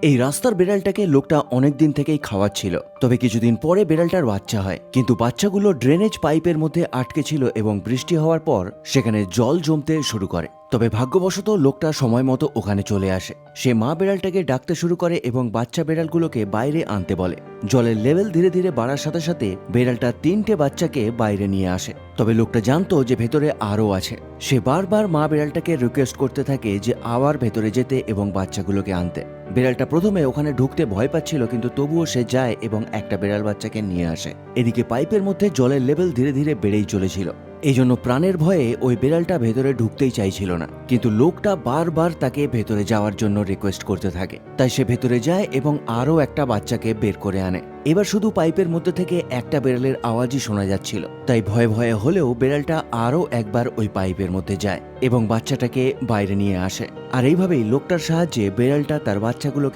এই রাস্তার বেড়ালটাকে লোকটা অনেক দিন থেকেই খাওয়াচ্ছিল। তবে কিছুদিন পরে বেড়ালটার বাচ্চা হয়, কিন্তু বাচ্চাগুলো ড্রেনেজ পাইপের মধ্যে আটকে ছিল এবং বৃষ্টি হওয়ার পর সেখানে জল জমতে শুরু করে। তবে ভাগ্যবশত লোকটা সময় মতো ওখানে চলে আসে। সে মা বেড়ালটাকে ডাকতে শুরু করে এবং বাচ্চা বেড়ালগুলোকে বাইরে আনতে বলে। জলের লেভেল ধীরে ধীরে বাড়ার সাথে সাথে বেড়ালটা 3টে বাচ্চাকে বাইরে নিয়ে আসে। তবে লোকটা জানতো যে ভেতরে আরও আছে। সে বারবার মা বেড়ালটাকে রিকোয়েস্ট করতে থাকে যে আবার ভেতরে যেতে এবং বাচ্চাগুলোকে আনতে। বেড়ালটা প্রথমে ওখানে ঢুকতে ভয় পাচ্ছিল, কিন্তু তবুও সে যায় এবং একটা বেড়াল বাচ্চাকে নিয়ে আসে। এদিকে পাইপের মধ্যে জলের লেভেল ধীরে ধীরে বেড়েই চলেছিল। এই জন্য প্রাণের ভয়ে ওই বেড়ালটা ভেতরে ঢুকতেই চাইছিল না, কিন্তু লোকটা বারবার তাকে ভেতরে যাওয়ার জন্য রিকোয়েস্ট করতে থাকে। তাই সে ভেতরে যায় এবং আরও একটা বাচ্চাকে বের করে আনে। এবার শুধু পাইপের মধ্যে থেকে একটা বেড়ালের আওয়াজই শোনা যাচ্ছিল। তাই ভয়ে ভয়ে হলেও বেড়ালটা আরও একবার ওই পাইপের মধ্যে যায় এবং বাচ্চাটাকে বাইরে নিয়ে আসে। আর এইভাবেই লোকটার সাহায্যে বেড়ালটা তার বাচ্চাগুলোকে